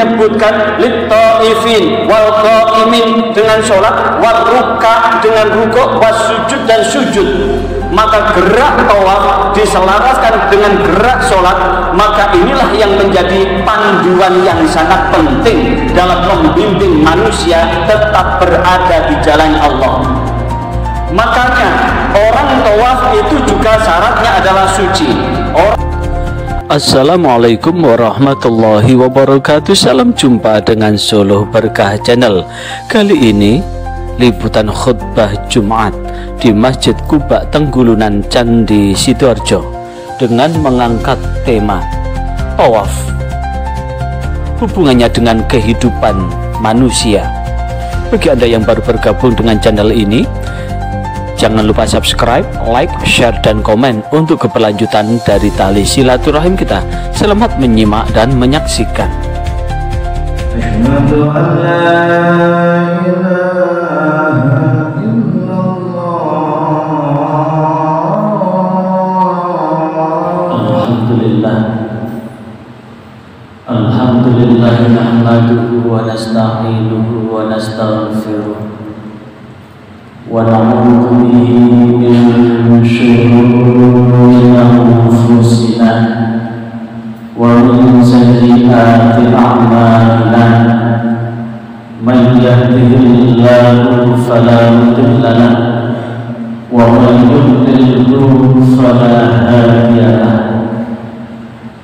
menyebutkan lit-taifin wal qaimin dengan sholat, wal ruka dengan rukuk, was sujud dan sujud. Maka gerak tawaf diselaraskan dengan gerak sholat, maka inilah yang menjadi panduan yang sangat penting dalam membimbing manusia tetap berada di jalan Allah. Makanya orang tawaf itu juga syaratnya adalah suci. Assalamualaikum warahmatullahi wabarakatuh. Salam jumpa dengan Solo Berkah Channel. Kali ini liputan khutbah Jumat di Masjid Kuba Tenggulunan Candi Sidoarjo dengan mengangkat tema tawaf, hubungannya dengan kehidupan manusia. Bagi Anda yang baru bergabung dengan channel ini, jangan lupa subscribe, like, share, dan komen untuk keberlanjutan dari tali silaturahim kita. Selamat menyimak dan menyaksikan. Alhamdulillah nahmaduhu wa nasta'inuhu wa nastaghfiruh wa na'udzu bihi min shururi anfusina wa min sayyiati a'malina. Man yahdihillahu fala mudilla lahu wa man yudlilhu fala hadiya lahu.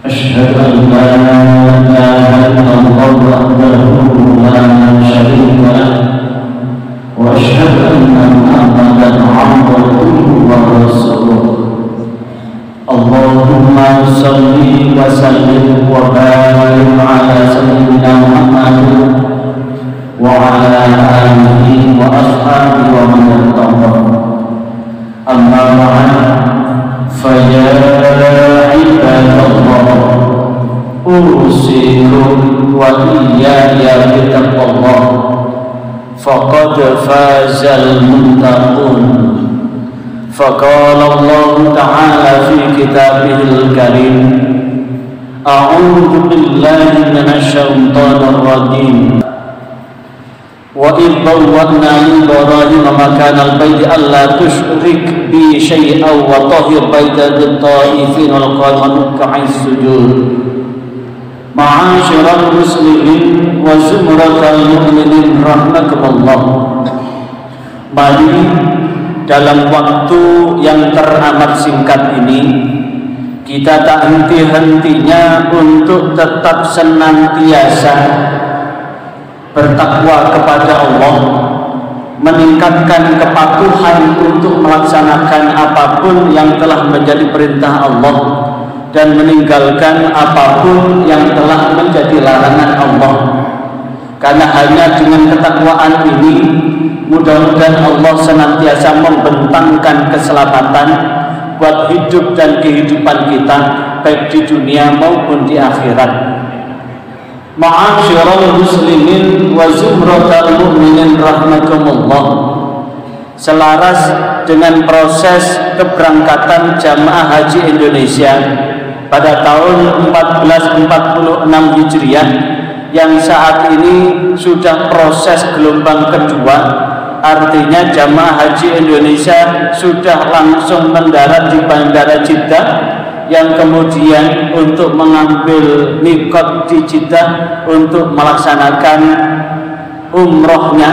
Asyhadu an la ilaha illallah wahdahu la syarika lahu wa asyhadu anna Muhammadan abduhu wa rasuluh. Allahumma shalli wa sallim wa barik ala sayyidina Muhammad wa ala alihi wa ashabihi wa man tabi'ahum. Amma ba'd, fa ya ibadallah, usikum wa iyaya bittaqwallah, faqad fazal muttaqun. Faqala Allah ta'ala fi kitabihil karim, a'udzu billahi minasy syaithanir rajim. Wa idh bawwa'na li Ibrahim makanal baiti alla tusyrik bi syai'an wa tahhir baita lit-taifin wal qa'imin sujud. Ma'asyiral muslimin wa zumratal mu'minin rahimakumullah. Mari dalam waktu yang teramat singkat ini kita tak henti-hentinya untuk tetap senantiasa bertakwa kepada Allah, meningkatkan kepatuhan untuk melaksanakan apapun yang telah menjadi perintah Allah dan meninggalkan apapun yang telah menjadi larangan Allah. Karena hanya dengan ketakwaan ini mudah-mudahan Allah senantiasa membentangkan keselamatan buat hidup dan kehidupan kita baik di dunia maupun di akhirat. Ma'asyiral muslimin wa zumratal mu'minin rahimakumullah. Selaras dengan proses keberangkatan jamaah haji Indonesia pada tahun 1446 Hijriah yang saat ini sudah proses gelombang kedua, artinya jamaah haji Indonesia sudah langsung mendarat di Bandara Jeddah, yang kemudian untuk mengambil mikot di Jeddah untuk melaksanakan umrohnya,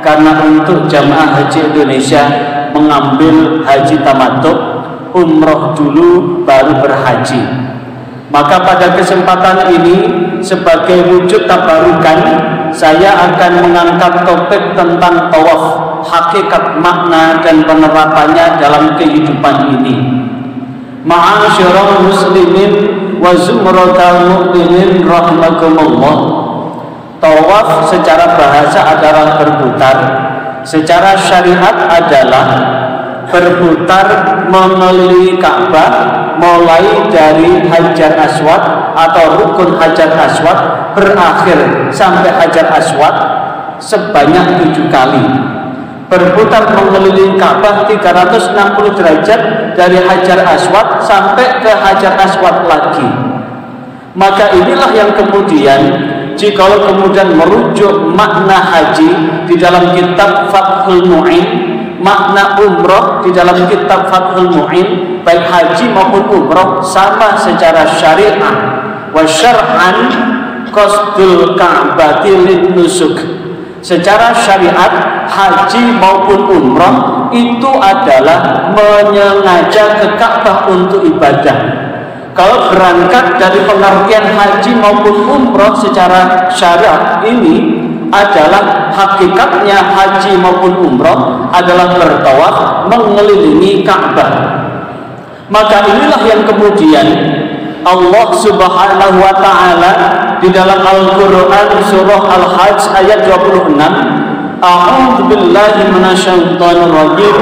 karena untuk jamaah haji Indonesia mengambil haji tamattu, umroh dulu baru berhaji. Maka pada kesempatan ini sebagai wujud tabarukan saya akan mengangkat topik tentang tawaf, hakikat makna dan penerapannya dalam kehidupan ini. Ma'asyiral muslimin wa zumratal mu'minin rahimakumullah. Tawaf secara bahasa adalah berputar, secara syariat adalah berputar mengelilingi Ka'bah mulai dari Hajar Aswad atau rukun Hajar Aswad berakhir sampai Hajar Aswad sebanyak 7 kali. Berputar mengelilingi Ka'bah 360 derajat dari Hajar Aswad sampai ke Hajar Aswad lagi. Maka inilah yang kemudian jikalau kemudian merujuk makna haji di dalam kitab Fathul Mu'in, makna umroh di dalam kitab Fathul Mu'in, baik haji maupun umroh sama secara syariat. Wa syar'an qasdul ka'bati lin nusuk. Secara syariat haji maupun umroh itu adalah menyengaja ke Ka'bah untuk ibadah. Kalau berangkat dari pengertian haji maupun umroh secara syariat ini adalah hakikatnya haji maupun umroh adalah bertawaf mengelilingi Ka'bah. Maka inilah yang kemudian Allah Subhanahu wa taala di dalam Al-Qur'an surah Al-Hajj ayat 26, A'udzu billahi minasyaitonir rajim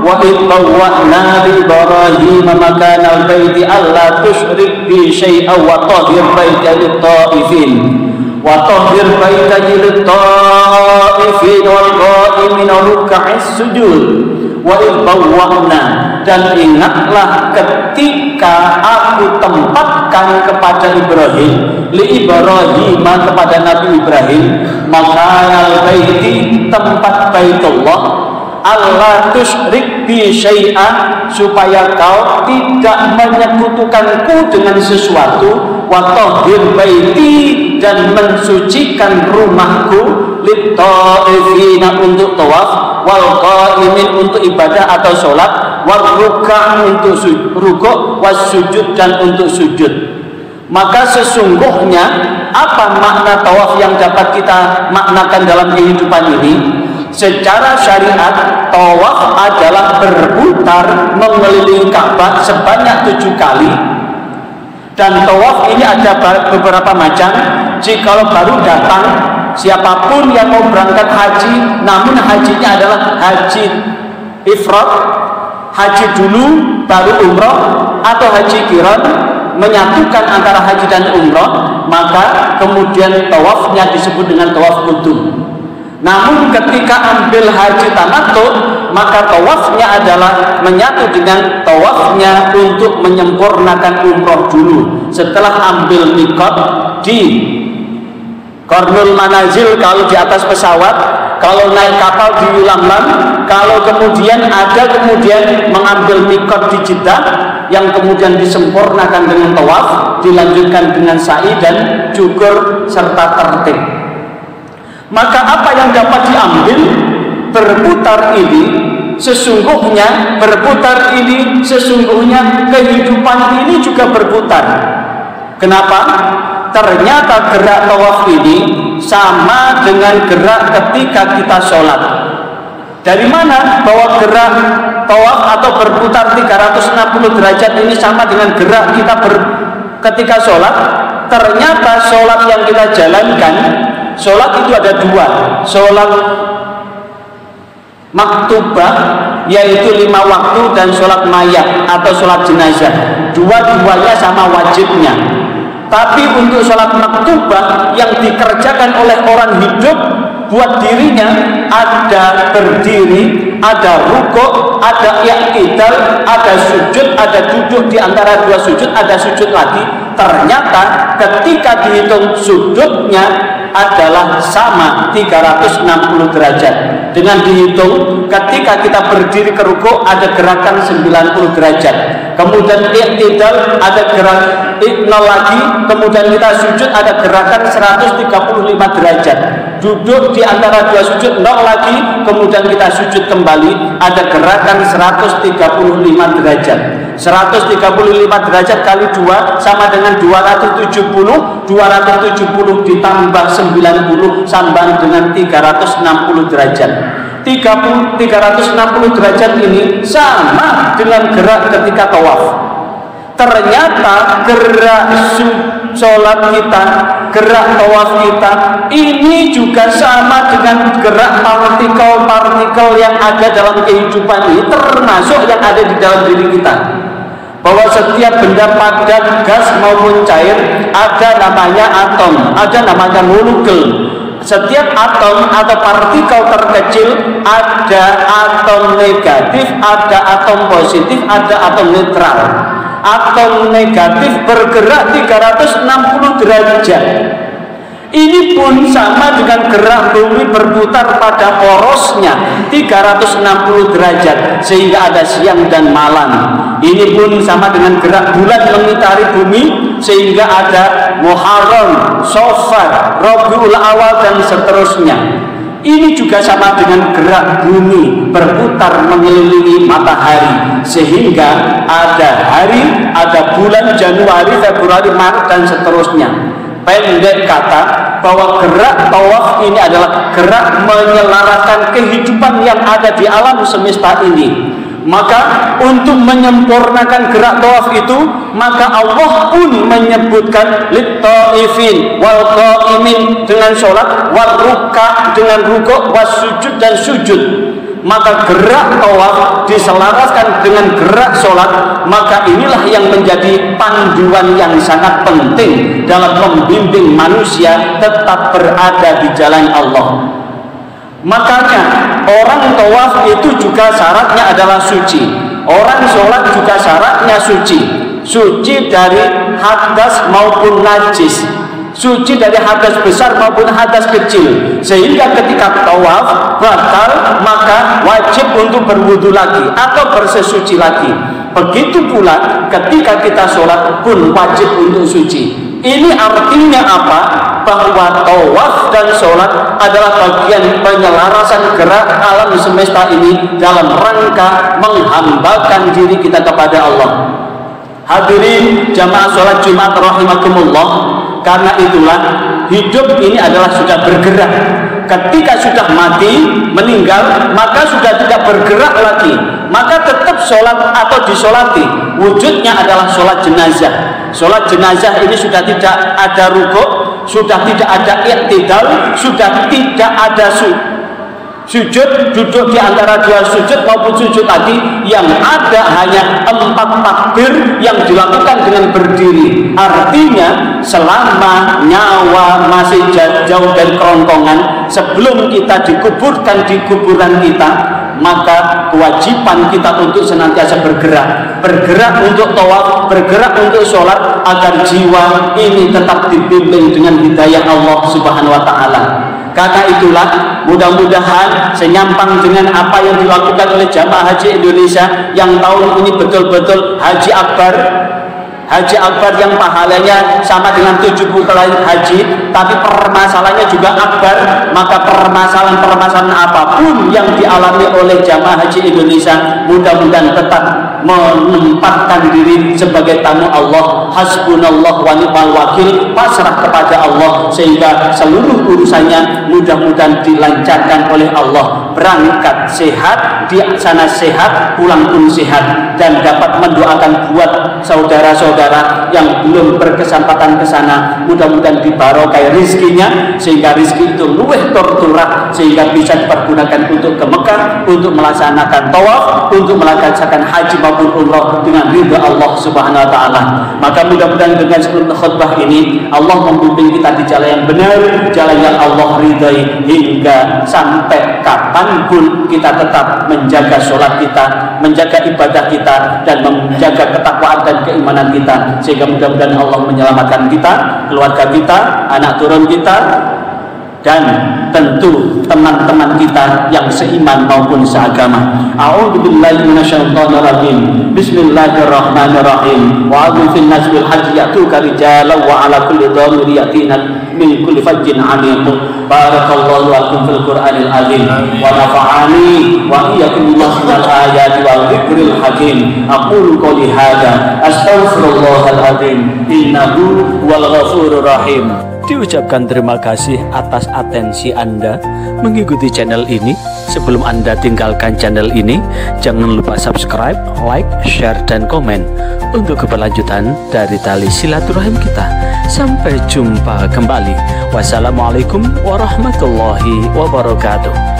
wa idh bawwa'na li Ibrahim makanal baiti alla tusyrik bi syai'an wa tahhir baita lit-ta'ifin wa tahhir baita lit-ta'ifin wal qa'imin ruk'a'is sujud. Wa idh bawwa'na, dan ingatlah ketika aku tempatkan kepada Ibrahim, li Ibrahim, kepada Nabi Ibrahim, makanal baiti, tempat Baitullah, Allah tusyrik bi syai'an, supaya kau tidak menyekutukanku dengan sesuatu, wa tahhir baiti, dan mensucikan rumahku, lit-ta'ifina, untuk tawaf, wal qa'imin, untuk ibadah atau sholat, wal ruk'a, untuk rukuk, was sujud, dan untuk sujud. Maka sesungguhnya apa makna tawaf yang dapat kita maknakan dalam kehidupan ini? Secara syariat tawaf adalah berputar mengelilingi Ka'bah sebanyak 7 kali. Dan tawaf ini ada beberapa macam. Jikalau baru datang, siapapun yang mau berangkat haji, namun hajinya adalah haji ifrad, haji dulu baru umroh, atau haji qiran, menyatukan antara haji dan umroh, maka kemudian tawafnya disebut dengan tawaf qudum. Namun ketika ambil haji tamattu, maka tawafnya adalah menyatu dengan tawafnya untuk menyempurnakan umroh dulu. Setelah ambil miqat di Qarnul Manazil kalau di atas pesawat, kalau naik kapal di Lamlam, kalau kemudian mengambil miqat di Jeddah, yang kemudian disempurnakan dengan tawaf, dilanjutkan dengan sa'i dan syukur serta tertib. Maka apa yang dapat diambil? Berputar ini sesungguhnya kehidupan ini juga berputar. Kenapa? Ternyata gerak tawaf ini sama dengan gerak ketika kita sholat. Dari mana bahwa gerak tawaf atau berputar 360 derajat ini sama dengan gerak kita ketika sholat? Ternyata sholat yang kita jalankan, sholat itu ada 2, sholat maktubah yaitu 5 waktu, dan sholat mayat atau sholat jenazah. Dua-duanya sama wajibnya. Tapi untuk sholat maktubah yang dikerjakan oleh orang hidup buat dirinya, ada berdiri, ada rukuk, ada i'tidal, ada sujud, ada duduk di antara 2 sujud, ada sujud lagi. Ternyata ketika dihitung sujudnya adalah sama 360 derajat. Dengan dihitung ketika kita berdiri ke rukuk ada gerakan 90 derajat. Kemudian i'tidal ada gerak 0 lagi, kemudian kita sujud ada gerakan 135 derajat. Duduk di antara 2 sujud 0 lagi, kemudian kita sujud kembali ada gerakan 135 derajat. 135 derajat kali 2 sama dengan 270. 270 ditambah 90 sama dengan 360 derajat. 360 derajat ini sama dengan gerak ketika tawaf. Ternyata gerak sholat kita, gerak tawaf kita ini juga sama dengan gerak partikel-partikel yang ada dalam kehidupan ini, termasuk yang ada di dalam diri kita. Bahwa setiap benda padat, gas maupun cair ada namanya atom, ada namanya molekul. Setiap atom atau partikel terkecil ada atom negatif, ada atom positif, ada atom netral. Atom negatif bergerak 360 derajat. Ini pun sama dengan gerak bumi berputar pada porosnya 360 derajat sehingga ada siang dan malam. Ini pun sama dengan gerak bulan mengitari bumi sehingga ada Muharram, Safar, Rabiul Awal dan seterusnya. Ini juga sama dengan gerak bumi berputar mengelilingi matahari sehingga ada hari, ada bulan Januari, Februari, Maret dan seterusnya. Pendek kata bahwa gerak tawaf ini adalah gerak menyelaraskan kehidupan yang ada di alam semesta ini. Maka untuk menyempurnakan gerak tawaf itu, maka Allah pun menyebutkan lit-taifin wal qaimin dengan sholat, wal ruka dengan rukuk, was sujud dan sujud. Maka gerak tawaf diselaraskan dengan gerak sholat, maka inilah yang menjadi panduan yang sangat penting dalam membimbing manusia tetap berada di jalan Allah. Makanya orang tawaf itu juga syaratnya adalah suci. Orang sholat juga syaratnya suci. Suci dari hadas maupun najis, suci dari hadas besar maupun hadas kecil, sehingga ketika tawaf batal maka wajib untuk berwudu lagi atau bersesuci lagi. Begitu pula ketika kita sholat pun wajib untuk suci. Ini artinya apa? Bahwa tawaf dan sholat adalah bagian penyelarasan gerak alam semesta ini dalam rangka menghambakan diri kita kepada Allah. Hadirin jamaah sholat Jumat rahimakumullah, karena itulah hidup ini adalah sudah bergerak. Ketika sudah mati, meninggal, maka sudah tidak bergerak lagi. Maka tetap sholat atau disolati. Wujudnya adalah sholat jenazah. Sholat jenazah ini sudah tidak ada rukuk, sudah tidak ada i'tidal, sudah tidak ada sujud, duduk di antara dua sujud maupun sujud tadi. Yang ada hanya 4 takbir yang dilakukan dengan berdiri. Artinya selama nyawa masih jauh dari kerongkongan, sebelum kita dikuburkan di kuburan kita, maka kewajiban kita untuk senantiasa bergerak untuk tawaf, bergerak untuk sholat, agar jiwa ini tetap dibimbing dengan hidayah Allah Subhanahu wa ta'ala. Karena itulah mudah-mudahan senyampang dengan apa yang dilakukan oleh jamaah haji Indonesia yang tahun ini betul-betul haji akbar yang pahalanya sama dengan 70 kali haji, tapi permasalahannya juga akbar. Maka permasalahan apapun yang dialami oleh jamaah haji Indonesia, mudah-mudahan tetap menempatkan diri sebagai tamu Allah. Hasbunallah wa ni'mal wakil, pasrah kepada Allah sehingga seluruh urusannya mudah-mudahan dilancarkan oleh Allah. Berangkat sehat, di sana sehat, pulang pun sehat, dan dapat mendoakan buat saudara-saudara yang belum berkesempatan ke sana, mudah-mudahan dibarokai rizkinya sehingga rizki itu luweh terturah sehingga bisa dipergunakan untuk ke Mekah, untuk melaksanakan tawaf, untuk melaksanakan haji maupun umrah dengan ridha Allah Subhanahu wa ta'ala. Maka mudah-mudahan dengan seluruh khutbah ini Allah membimbing kita di jalan yang benar, jalan yang Allah ridhai, hingga sampai kapanpun kita tetap menjaga sholat kita, menjaga ibadah kita, dan menjaga ketakwaan dan keimanan kita, sehingga mudah-mudahan Allah menyelamatkan kita, keluarga kita, anak turun kita, dan tentu teman-teman kita yang seiman maupun seagama. A'udzubillahi minasyaitonir rajim. Bismillahirrahmanirrahim. Wa a'udzu fin nas bil hajji ya'tuka rijalan wa 'ala kulli dhamir yatina min kulli fajjin 'amiq. Barakallahu lakum fil Qur'anil azim wa nafa'ani wa iyyakum minal ayati wal dzikril hakim. Aqulu qouli hadza astaghfirullahal azim innahu wal ghafurur rahim. Diucapkan terima kasih atas atensi Anda mengikuti channel ini. Sebelum Anda tinggalkan channel ini, jangan lupa subscribe, like, share, dan komen untuk keberlanjutan dari tali silaturahim kita. Sampai jumpa kembali. Wassalamualaikum warahmatullahi wabarakatuh.